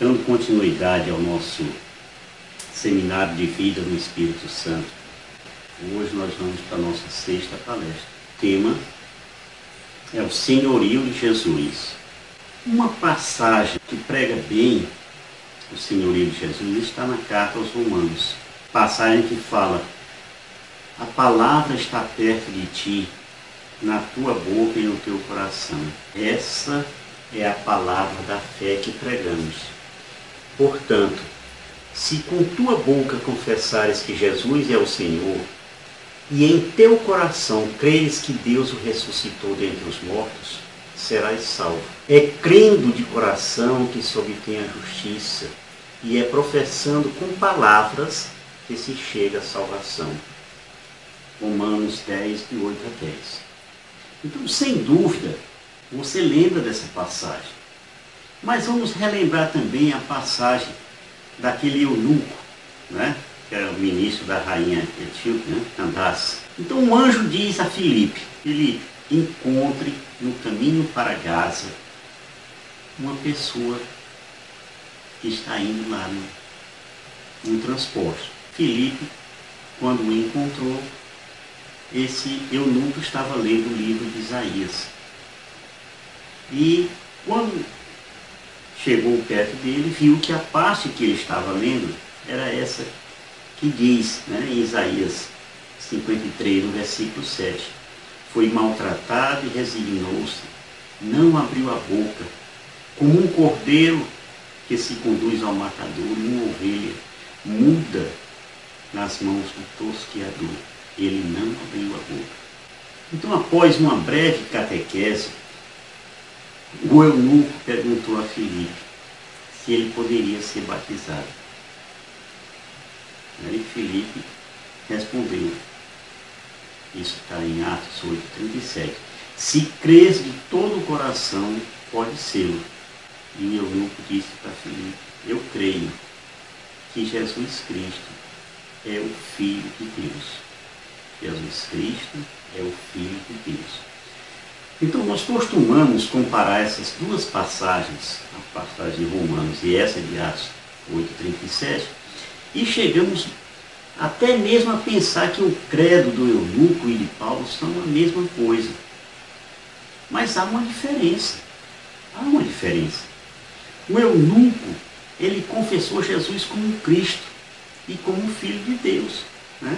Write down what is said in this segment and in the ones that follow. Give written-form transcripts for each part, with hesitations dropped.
Dando continuidade ao nosso seminário de vida no Espírito Santo, hoje nós vamos para a nossa sexta palestra. O tema é o senhorio de Jesus. Uma passagem que prega bem o senhorio de Jesus está na carta aos Romanos. Passagem que fala: a palavra está perto de ti, na tua boca e no teu coração. Essa é a palavra da fé que pregamos. Portanto, se com tua boca confessares que Jesus é o Senhor, e em teu coração creres que Deus o ressuscitou dentre os mortos, serás salvo. É crendo de coração que se obtém a justiça, e é professando com palavras que se chega à salvação. Romanos 10, de 8 a 10. Então, sem dúvida, você lembra dessa passagem. Mas vamos relembrar também a passagem daquele eunuco, né? Que era o ministro da rainha Etíope, né? Candace. Então um anjo diz a Filipe: Filipe, encontre no caminho para Gaza uma pessoa que está indo lá no transporte. Filipe, quando o encontrou, esse eunuco estava lendo o livro de Isaías. E quando chegou perto dele, viu que a parte que ele estava lendo era essa que diz, né, em Isaías 53, no versículo 7. Foi maltratado e resignou-se, não abriu a boca, como um cordeiro que se conduz ao matador, uma ovelha muda nas mãos do tosqueador. Ele não abriu a boca. Então, após uma breve catequese, o eunuco perguntou a Filipe se ele poderia ser batizado. Aí Filipe respondeu, isso está em Atos 8:37, se crês de todo o coração, pode ser. E o eunuco disse para Filipe: eu creio que Jesus Cristo é o Filho de Deus. Jesus Cristo é o Filho de Deus. Então nós costumamos comparar essas duas passagens, a passagem de Romanos e essa de Atos 8:37, e chegamos até mesmo a pensar que o credo do eunuco e de Paulo são a mesma coisa. Mas há uma diferença. Há uma diferença. O eunuco, ele confessou Jesus como Cristo e como Filho de Deus, né?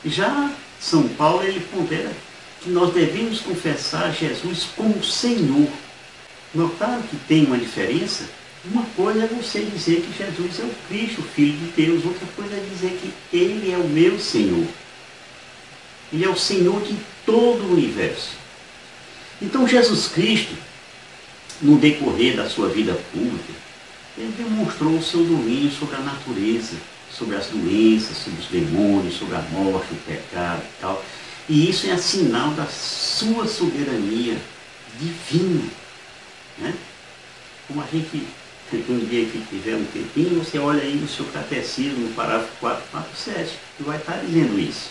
Já São Paulo, ele pondera que nós devemos confessar Jesus como Senhor. Notaram que tem uma diferença? Uma coisa é você dizer que Jesus é o Cristo, o Filho de Deus. Outra coisa é dizer que Ele é o meu Senhor. Ele é o Senhor de todo o universo. Então Jesus Cristo, no decorrer da sua vida pública, ele demonstrou o seu domínio sobre a natureza, sobre as doenças, sobre os demônios, sobre a morte, o pecado e tal. E isso é sinal da sua soberania divina, né? Como a gente, um dia que tiver um tempinho, você olha aí no seu catecismo, no parágrafo 447, que vai estar dizendo isso.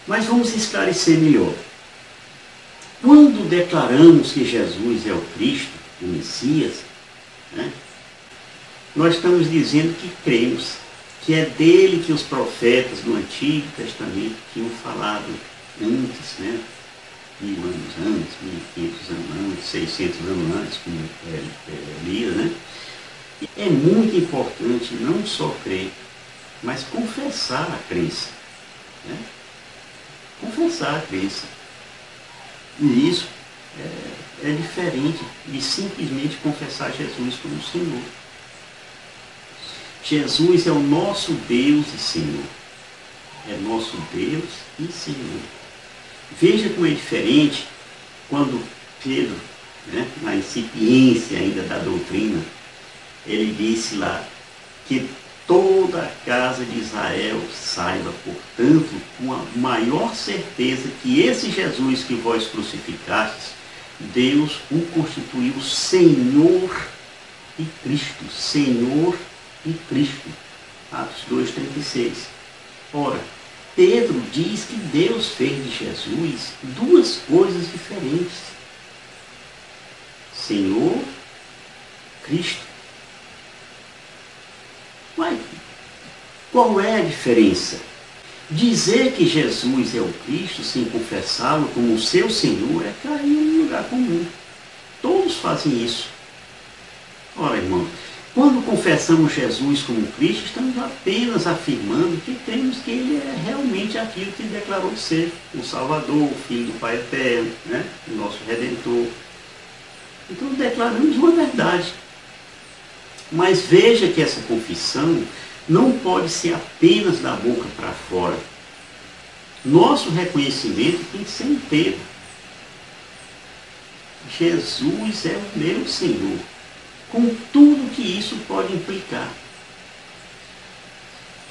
Mas vamos esclarecer melhor. Quando declaramos que Jesus é o Cristo, o Messias, né, nós estamos dizendo que cremos que é dele que os profetas do Antigo Testamento tinham falado antes, né? 1000 anos antes, 1500 anos antes, 600 anos antes, como Elias, né? É muito importante não só crer, mas confessar a crença, né? Confessar a crença. E isso é diferente de simplesmente confessar Jesus como Senhor. Jesus é o nosso Deus e Senhor. É nosso Deus e Senhor. Veja como é diferente quando Pedro, né, na incipiência ainda da doutrina, ele disse lá que toda a casa de Israel saiba, portanto, com a maior certeza que esse Jesus que vós crucificastes, Deus o constituiu Senhor e Cristo. Senhor e Cristo. Atos 2:36. Ora, Pedro diz que Deus fez de Jesus duas coisas diferentes. Senhor, Cristo. Qual é a diferença? Dizer que Jesus é o Cristo sem confessá-lo como o seu Senhor é cair em um lugar comum. Todos fazem isso. Ora, irmão, quando confessamos Jesus como Cristo, estamos apenas afirmando que cremos que Ele é realmente aquilo que Ele declarou de ser, o Salvador, o Filho do Pai Eterno, né? O nosso Redentor. Então declaramos uma verdade. Mas veja que essa confissão não pode ser apenas da boca para fora. Nosso reconhecimento tem que ser inteiro. Jesus é o meu Senhor, com tudo que isso pode implicar.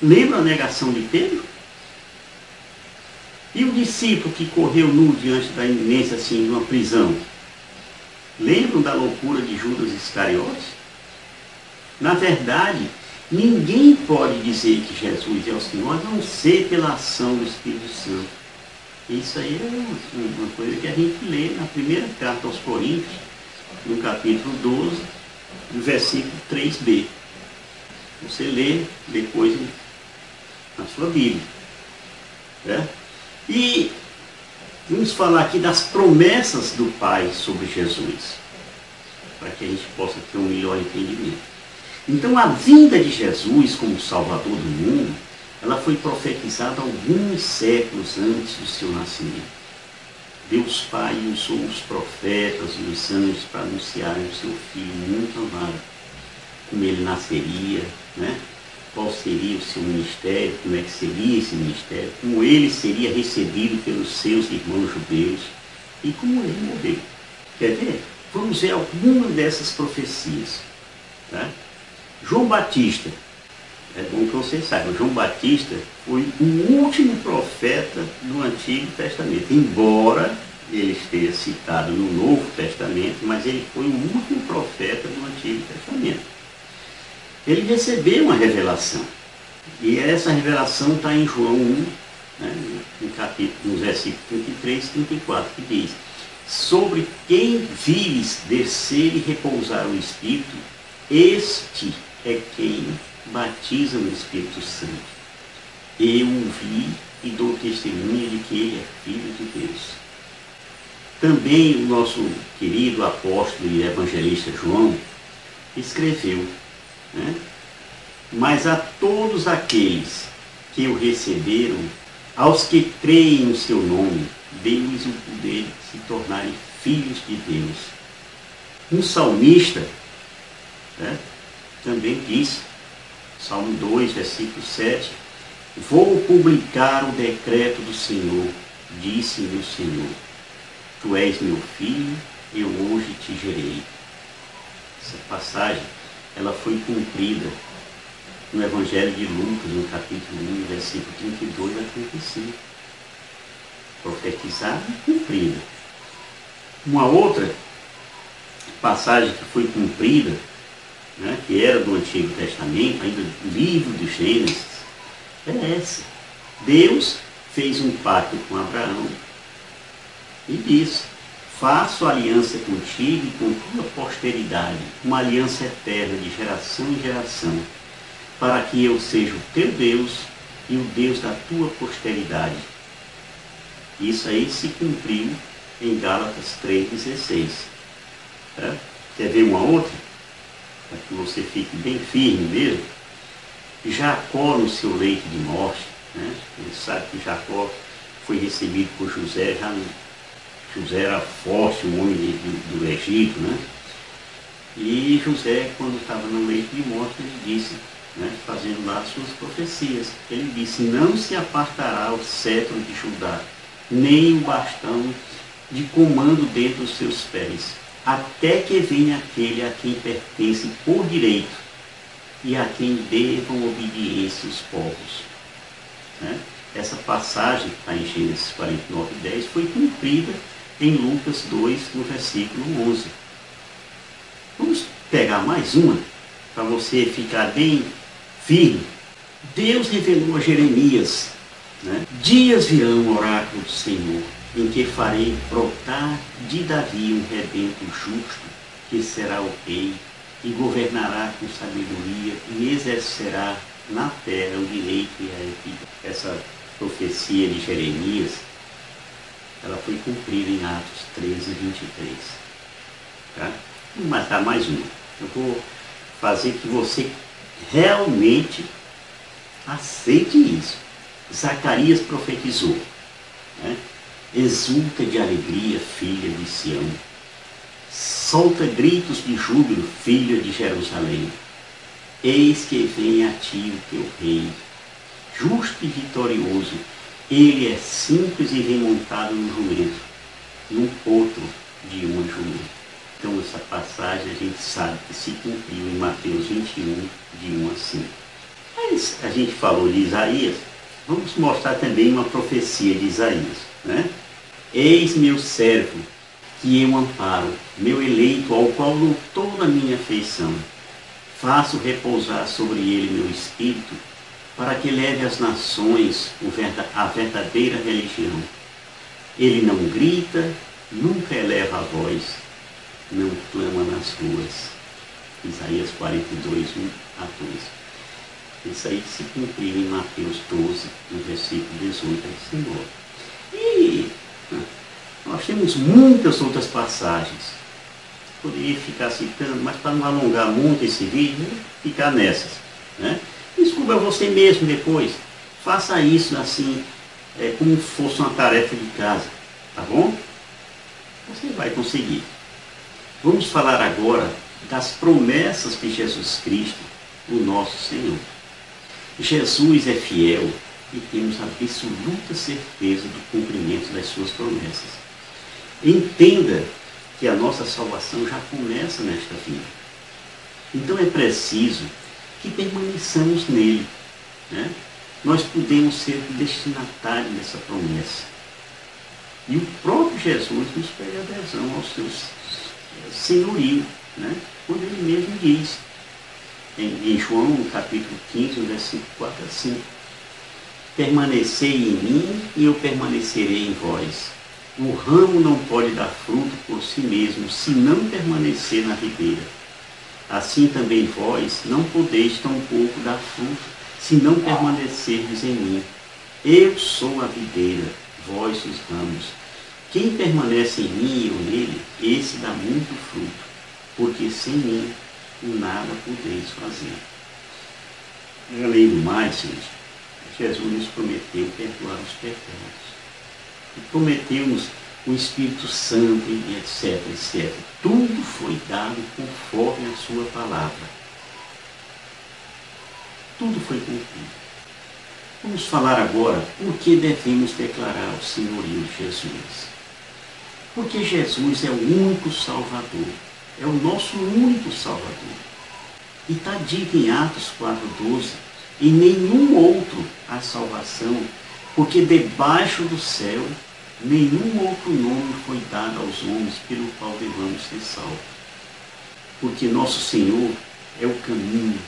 Lembra a negação de Pedro? E o discípulo que correu nu diante da iminência assim, de uma prisão? Lembram da loucura de Judas Iscariotes? Na verdade, ninguém pode dizer que Jesus é o Senhor, a não ser pela ação do Espírito Santo. Isso aí é uma coisa que a gente lê na primeira carta aos Coríntios, no capítulo 12, no versículo 3b. Você lê depois na sua Bíblia. Né? E vamos falar aqui das promessas do Pai sobre Jesus, para que a gente possa ter um melhor entendimento. Então, a vinda de Jesus como Salvador do mundo, ela foi profetizada alguns séculos antes do seu nascimento. Deus Pai usou os profetas e os anjos para anunciarem o seu Filho muito amado, como ele nasceria, né? Qual seria o seu ministério, como é que seria esse ministério, como ele seria recebido pelos seus irmãos judeus e como ele morreu. Quer ver? Vamos ver algumas dessas profecias. Tá? João Batista, é bom que você saiba, João Batista foi o último profeta do Antigo Testamento, embora ele esteja citado no Novo Testamento, mas ele foi o último profeta do Antigo Testamento. Ele recebeu uma revelação, e essa revelação está em João 1, né, no versículo 33 e 34, que diz: sobre quem vires descer e repousar o Espírito, este é quem batiza no Espírito Santo. Eu o vi e dou testemunha de que ele é Filho de Deus. Também o nosso querido apóstolo e evangelista João escreveu, né? Mas a todos aqueles que o receberam, aos que creem no seu nome, deu-lhes o poder de se tornarem filhos de Deus. Um salmista, né, também diz, Salmo 2, versículo 7, vou publicar o decreto do Senhor, disse meu Senhor, tu és meu filho, eu hoje te gerei. Essa passagem, ela foi cumprida no Evangelho de Lucas, no capítulo 1, versículo 32 a 35. Profetizada e cumprida. Uma outra passagem que foi cumprida, né, que era do Antigo Testamento, ainda do livro de Gênesis, é essa. Deus fez um pacto com Abraão e disse: faço aliança contigo e com tua posteridade, uma aliança eterna de geração em geração, para que eu seja o teu Deus e o Deus da tua posteridade. Isso aí se cumpriu em Gálatas 3,16. Tá? Quer ver uma outra? Para que você fique bem firme mesmo. Jacó no seu leito de morte, né? Ele sabe que Jacó foi recebido por José, José era forte, um homem do Egito, né? E José, quando estava no leito de morte, ele disse, né, fazendo lá as suas profecias, ele disse: não se apartará o cetro de Judá, nem o bastão de comando dentre os seus pés, até que venha aquele a quem pertence por direito e a quem devam obediência os povos. Né? Essa passagem que está em Gênesis 49:10 foi cumprida em Lucas 2, no versículo 11. Vamos pegar mais uma, para você ficar bem firme. Deus revelou a Jeremias, né? Dias virão, oráculo do Senhor, em que farei brotar de Davi um rebento justo, que será o rei, e governará com sabedoria, e exercerá na terra o direito e a equidade. Essa profecia de Jeremias, ela foi cumprida em Atos 13:23. Tá? Vou matar mais uma. Eu vou fazer que você realmente aceite isso. Zacarias profetizou, né? Exulta de alegria, filha de Sião. Solta gritos de júbilo, filha de Jerusalém. Eis que vem a ti o teu rei, justo e vitorioso. Ele é simples e vem montado no jumento, num potro de uma jumenta. Então essa passagem a gente sabe que se cumpriu em Mateus 21, de 1 a 5. Mas a gente falou de Isaías, vamos mostrar também uma profecia de Isaías, né? Eis meu servo, que eu amparo, meu eleito, ao qual dou toda a minha afeição. Faço repousar sobre ele meu espírito, para que leve às nações a verdadeira religião. Ele não grita, nunca eleva a voz, não clama nas ruas. Isaías 42, 1 a 12. Isso aí se cumpriu em Mateus 12, no versículo 18 a 19. E nós temos muitas outras passagens. Poderia ficar citando, mas para não alongar muito esse vídeo, ficar nessas, né? Descubra você mesmo depois. Faça isso assim, como fosse uma tarefa de casa, tá bom? Você vai conseguir. Vamos falar agora das promessas de Jesus Cristo, o nosso Senhor. Jesus é fiel e temos absoluta certeza do cumprimento das suas promessas. Entenda que a nossa salvação já começa nesta vida. Então é preciso que permaneçamos nele, né? Nós podemos ser destinatários dessa promessa. E o próprio Jesus nos pede adesão ao seu senhorio, né? Quando ele mesmo diz, em João, no capítulo 15, versículo 4 a 5, permanecei em mim e eu permanecerei em vós. O ramo não pode dar fruto por si mesmo, se não permanecer na videira. Assim também vós não podeis tampouco dar fruto, se não permanecerdes em mim. Eu sou a videira, vós os ramos. Quem permanece em mim e eu nele, esse dá muito fruto, porque sem mim nada podeis fazer. Além do mais, gente, Jesus nos prometeu perdoar os pecados. E prometeu-nos o Espírito Santo, e etc, etc. Tudo foi dado conforme a sua palavra. Tudo foi cumprido. Vamos falar agora por que devemos declarar o senhorio de Jesus. Porque Jesus é o único Salvador. É o nosso único Salvador. E está dito em Atos 4:12, em nenhum outro há salvação, porque debaixo do céu nenhum outro nome foi dado aos homens pelo qual devamos ser salvos. Porque nosso Senhor é o caminho,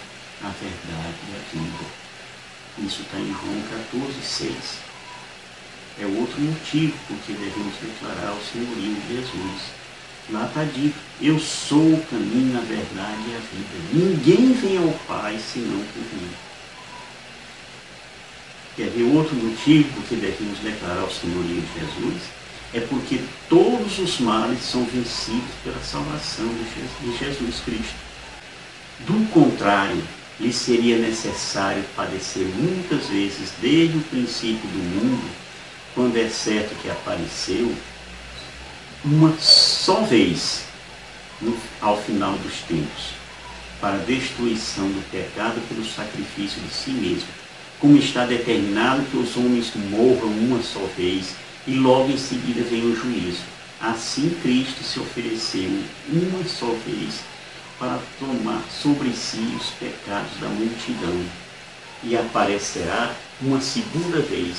a verdade e a vida. Isso está em João 14:6. É outro motivo porque devemos declarar o senhorio de Jesus. Lá está dito, eu sou o caminho, a verdade e a vida. Ninguém vem ao Pai senão por mim. Quer ver outro motivo porque devemos declarar o senhorio de Jesus? É porque todos os males são vencidos pela salvação de Jesus Cristo. Do contrário, lhe seria necessário padecer muitas vezes desde o princípio do mundo, quando é certo que apareceu uma só vez ao final dos tempos, para a destruição do pecado pelo sacrifício de si mesmo, como está determinado que os homens morram uma só vez e logo em seguida vem o juízo. Assim Cristo se ofereceu uma só vez para tomar sobre si os pecados da multidão, e aparecerá uma segunda vez,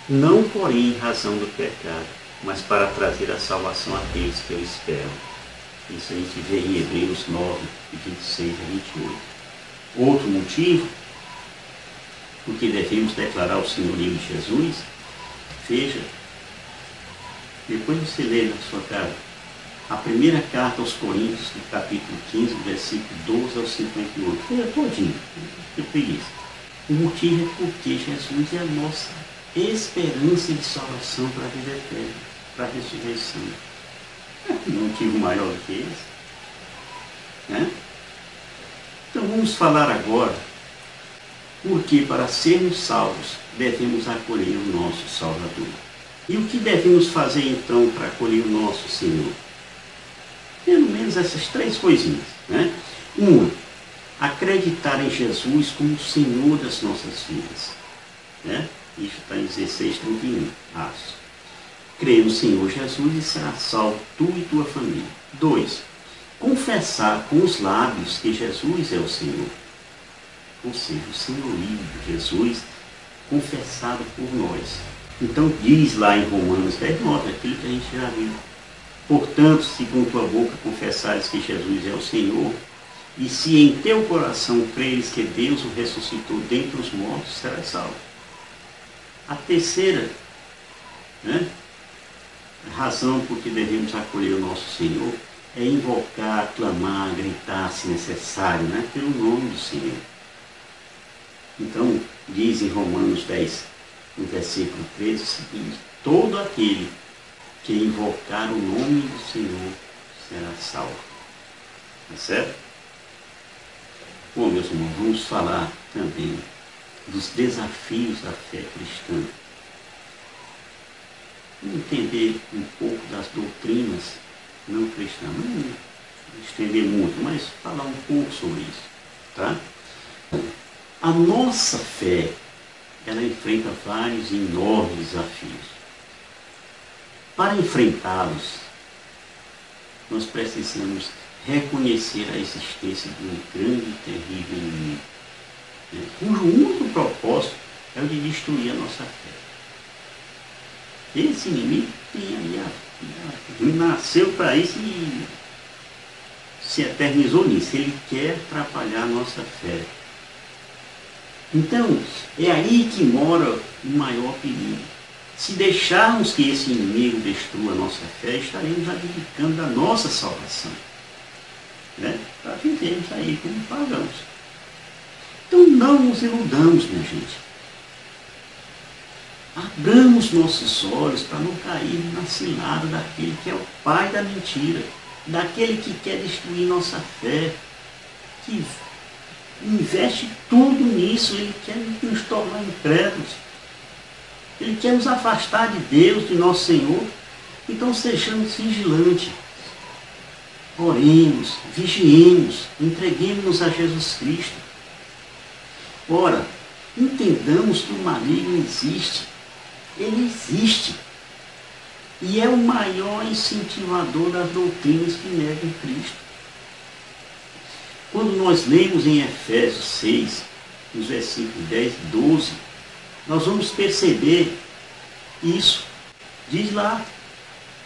não porém em razão do pecado, mas para trazer a salvação àqueles que o esperam. Isso a gente vê em Hebreus 9, 26 a 28. Outro motivo, porque devemos declarar o senhorio de Jesus, veja, depois você lê na sua casa, a primeira carta aos Coríntios, no capítulo 15, versículo 12 ao 58. Leia todinho, que preguiça. O motivo é porque Jesus é a nossa esperança de salvação para a vida eterna, para a ressurreição. Não um motivo maior do que esse. Né? Então vamos falar agora porque para sermos salvos devemos acolher o nosso Salvador. E o que devemos fazer então para acolher o nosso Senhor? Pelo menos essas 3 coisinhas. Né? Uma, acreditar em Jesus como o Senhor das nossas vidas. Né? Isso está em 16:31. Crê no Senhor Jesus e será salvo tu e tua família. 2. Confessar com os lábios que Jesus é o Senhor. Ou seja, o senhorio de Jesus confessado por nós. Então diz lá em Romanos 10:9, aquilo que a gente já viu. Portanto, se com tua boca confessares que Jesus é o Senhor, e se em teu coração creres que Deus o ressuscitou dentre os mortos, serás salvo. A terceira, né, razão por que devemos acolher o nosso Senhor é invocar, clamar, gritar, se necessário, né, pelo nome do Senhor. Então, diz em Romanos 10, no versículo 13, o seguinte: todo aquele que invocar o nome do Senhor será salvo. Tá certo? Bom, meus irmãos, vamos falar também dos desafios da fé cristã. Vamos entender um pouco das doutrinas não cristãs. Não estender muito, mas falar um pouco sobre isso. Tá? A nossa fé, ela enfrenta vários e enormes desafios. Para enfrentá-los, nós precisamos reconhecer a existência de um grande e terrível inimigo, né, cujo único propósito é o de destruir a nossa fé. Esse inimigo nasceu para isso e se eternizou nisso. Ele quer atrapalhar a nossa fé. Então, é aí que mora o maior perigo. Se deixarmos que esse inimigo destrua a nossa fé, estaremos abdicando da nossa salvação, né? Para vivermos aí como pagãos. Então não nos iludamos, minha gente. Abramos nossos olhos para não cair na cilada daquele que é o pai da mentira, daquele que quer destruir nossa fé, que investe tudo nisso. Ele quer nos tornar incrédulos. Ele quer nos afastar de Deus, de nosso Senhor. Então sejamos vigilantes. Oremos, vigiemos, entreguemos-nos a Jesus Cristo. Ora, entendamos que o maligno existe. Ele existe. E é o maior incentivador das doutrinas que negam Cristo. Quando nós lemos em Efésios 6, nos versículos 10 e 12, nós vamos perceber isso. Diz lá: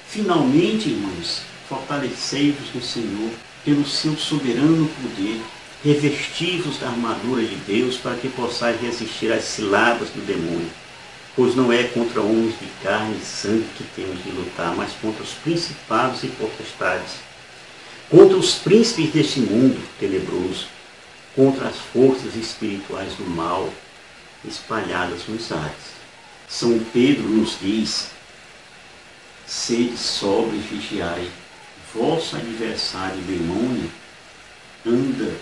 finalmente, irmãos, fortalecei-vos no Senhor pelo seu soberano poder, revesti-vos da armadura de Deus para que possais resistir às ciladas do demônio. Pois não é contra homens de carne e sangue que temos de lutar, mas contra os principados e potestades, contra os príncipes deste mundo tenebroso, contra as forças espirituais do mal espalhadas nos ares. São Pedro nos diz: sede sóbrios e vigiai, vosso adversário o demônio anda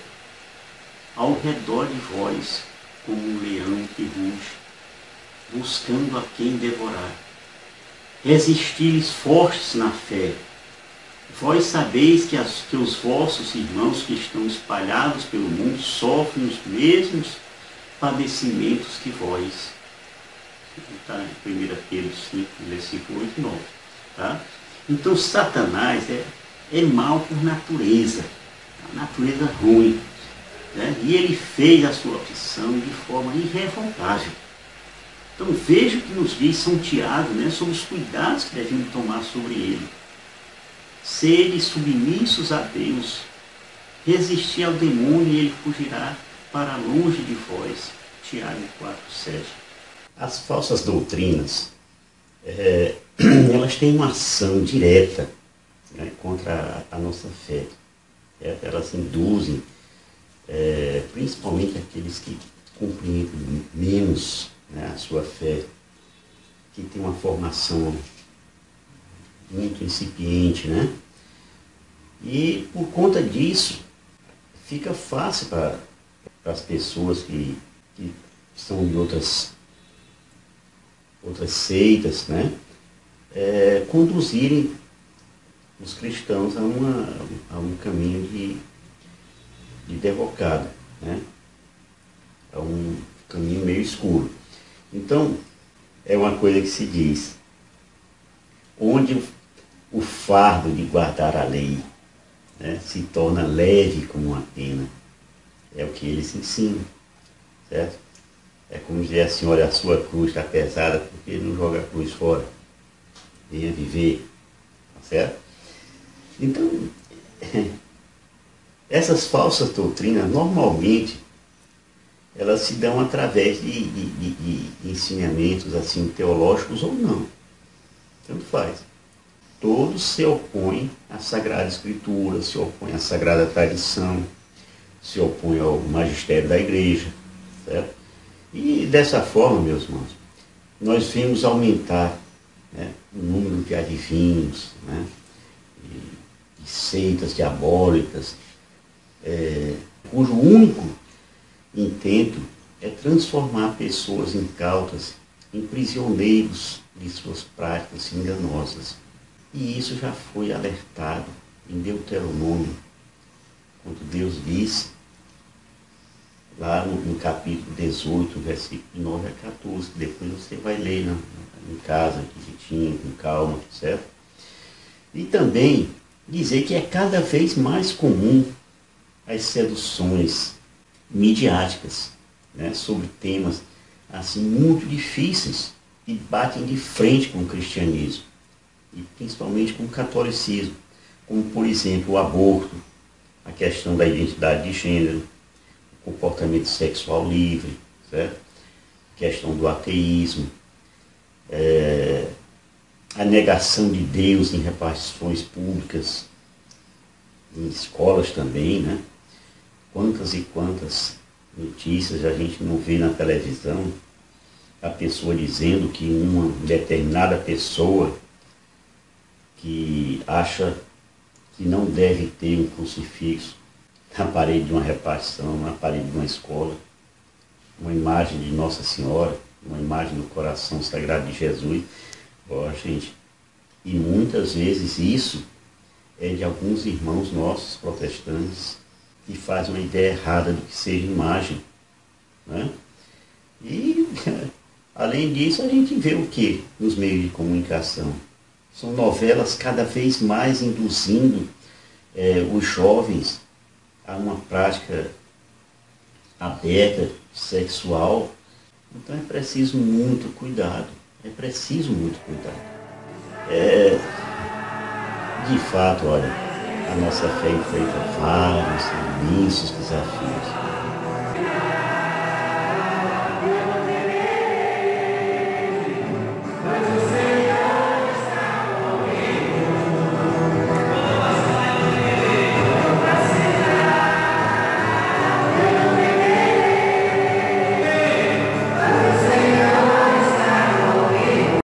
ao redor de vós como um leão que ruge, buscando a quem devorar. Resisti-lhes fortes na fé. Vós sabeis que os vossos irmãos que estão espalhados pelo mundo sofrem os mesmos padecimentos que vós. Está em 1 Pedro 5, versículo 8 e 9. Tá? Então Satanás é mal por natureza, a natureza ruim, né? E ele fez a sua opção de forma irrevogável. Então veja o que nos diz São Tiago, né, sobre os cuidados que devemos tomar sobre ele. Sede submissos a Deus, resistir ao demônio e ele fugirá para longe de vós. Tiago 4:7. As falsas doutrinas, elas têm uma ação direta, né, contra a nossa fé. Elas induzem, principalmente aqueles que compreendem menos, né, a sua fé, que tem uma formação muito incipiente, né? E por conta disso, fica fácil para as pessoas que são de outras seitas, né? Conduzirem os cristãos a um caminho de derrocada, né? A um caminho meio escuro. Então, é uma coisa que se diz, onde o fardo de guardar a lei, né, se torna leve como uma pena, é o que eles ensinam, certo? É como dizer assim, olha, a sua cruz está pesada, porque não joga a cruz fora, venha viver, certo? Então, essas falsas doutrinas, normalmente, elas se dão através de ensinamentos assim teológicos ou não. Tanto faz. Todos se opõem à Sagrada Escritura, se opõem à Sagrada Tradição, se opõem ao magistério da Igreja, certo? E dessa forma, meus irmãos, nós vimos aumentar, né, o número de adivinhos, né, de seitas diabólicas, cujo único intento é transformar pessoas incautas em prisioneiros de suas práticas enganosas. E isso já foi alertado em Deuteronômio, quando Deus diz, lá no capítulo 18, versículo 9 a 14, que depois você vai ler em casa, direitinho, com calma, certo? E também dizer que é cada vez mais comum as seduções midiáticas, né, sobre temas assim muito difíceis e batem de frente com o cristianismo e principalmente com o catolicismo, como por exemplo o aborto, a questão da identidade de gênero, o comportamento sexual livre, certo? A questão do ateísmo, a negação de Deus em repartições públicas, em escolas também, né? Quantas e quantas notícias a gente não vê na televisão, a pessoa dizendo que uma determinada pessoa que acha que não deve ter um crucifixo na parede de uma repartição, na parede de uma escola, uma imagem de Nossa Senhora, uma imagem do coração sagrado de Jesus. Gente, e muitas vezes isso é de alguns irmãos nossos protestantes que fazem uma ideia errada do que seja imagem, né? E, além disso, a gente vê o que nos meios de comunicação? São novelas cada vez mais induzindo os jovens a uma prática aberta, sexual. Então é preciso muito cuidado, De fato, olha, a nossa fé enfrenta vários imensos desafios.